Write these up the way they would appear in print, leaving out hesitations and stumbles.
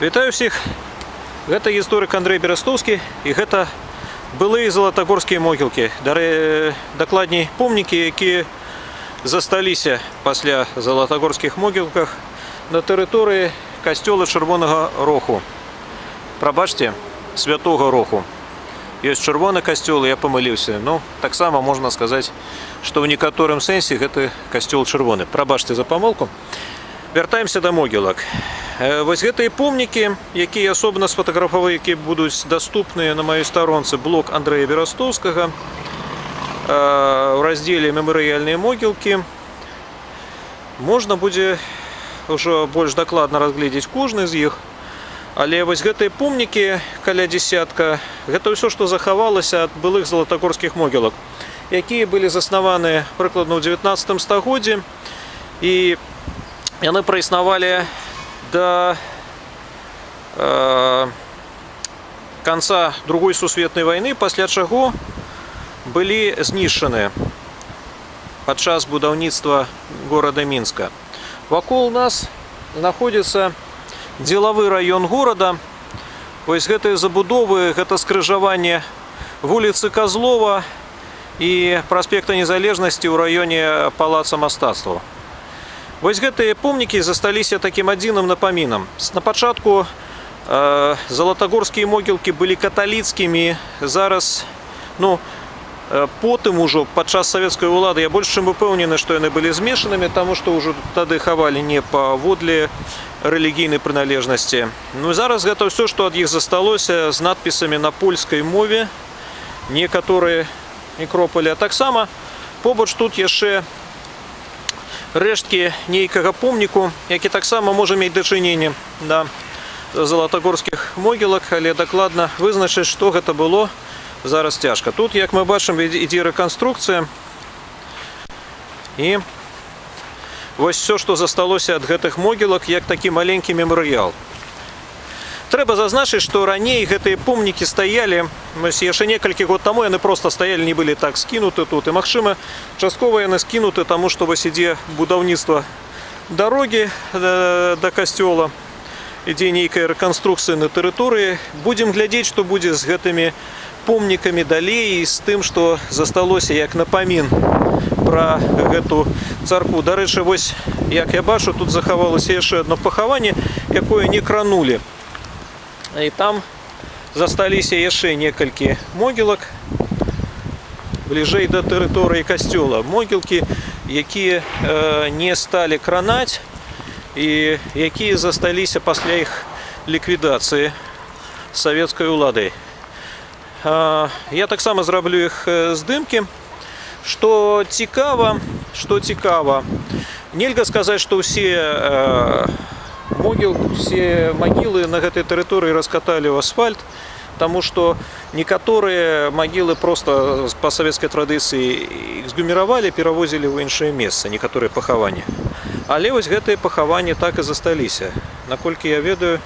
Вітаю всіх! Гэта гісторык Андрей Берастовскі і гэта былыя залатагорскія могілкі, дакладней помнікі, якія засталіся пасля залатагорскіх могілках на тэрыторыі касцёла Чырвонага Роху. Прабачце, Святога Роху. Ёсць чырвоны касцёл, я памыліўся. Ну, таксама можна сказаць, што ў некаторым сэнсе гэты касцёл чырвоны. Прабачце за памылку. Вяртаемся да могілак. Вось гэтыя помнікі, якія асобна сфотаграфавалі, якія будуць даступныя на маёй старонцы, блог Андрэя Берастовскага у раздзеле «Мемарыяльныя могілкі». Можна будзе ўжо больш дакладна разгледзець кожны з іх. Але вось гэтыя помнікі, каля дзесятка, гэта ўсё, што захавалася ад былых залатагорскіх могілак, якія былі заснаваны прыкладна ў 19 стагоддзі, і яны праіснавалі до конца Другой сусветнай вайны, пасля чаго былі знішчаны падчас будаўніцтва горада Мінска. Вакол нас знаходзіцца дзелавы раён горада. Вось гэтыя забудовы, гэта скрыжаванне вуліцы Казлова і праспекта Незалежнасці ў раёне палаца мастацтваў. Вось гэтыя помнікі засталіся такім адзіным напамінам. На пачатку залатагорскія могілкі былі каталіцкімі, зараз, потым ужо падчас савецкай улады я больш чым упэўнены, што яны былі змешанымі, таму што ўжо тады хавалі не паводле рэлігійнай прыналежнасці. Ну і зараз гэта ўсё, што ад іх засталося, з надпісамі на польскай мове, некаторыя некропалі. А таксама побач тут яшчэ рэшткі нейкага помніку, які таксама можа мець дачыненне да залатагорскіх могілак, але дакладна вызначыць, што гэта было, зараз цяжка. Тут, як мы бачым, ідзе рэканструкцыя. І вось все, што засталося ад гэтых могілак, як такі маленькі мемарыял. Трэба зазначыць, што раней гэтыя помнікі стаялі, яшчэ некалькі год таму яны проста стаялі, не былі так скінуты тут. І, магчыма, часткова яны скінуты, таму што вось ідзе будаўніцтва дарогі да касцёла, ідзе нейкая рэканструкцыя на тэрыторыі. Будзем глядзець, што будзе з гэтымі помнікамі далей, і з тым, што засталося як напамін пра гэту царкву. Дарэчы, вось, як я бачу, тут захавалася яшчэ адно пахаванне, якое не кранулі. І там засталіся яшчэ некалькі могілак бліжэй да тэрыторыі касцёла. Могілкі, якія не сталі кранаць і якія засталіся пасля іх ліквідацыі савецкай уладай. Я таксама зраблю іх здымкі. Што цікава, нельга сказаць, што ўсе магілы на гэтай тэрыторыі раскаталі ў асфальт, таму што некаторыя магілы проста па савецкай традыцыі эксгуміравалі, перавозілі ў іншае месца, некаторыя пахаванні. Але вось гэтыя пахаванні так і засталіся. Наколькі я ведаю,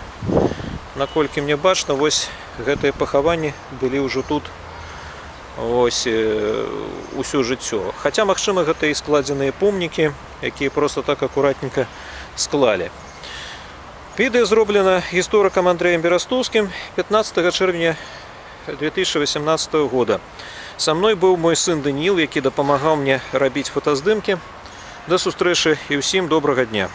наколькі мне бачна, вось гэтыя пахаванні былі ўжо тут ось усё жыццё. Хаця, магчыма, гэта і складзеныя помнікі, якія проста так акуратненька склалі. Відэо зроблена гісторыкам Андрэем Берастовскім 15 чэрвеня 2018 года. Са мной быў мой сын Даніл, які дапамагаў мне рабіць фотаздымкі. Да сустрэчы і ўсім добрага дня!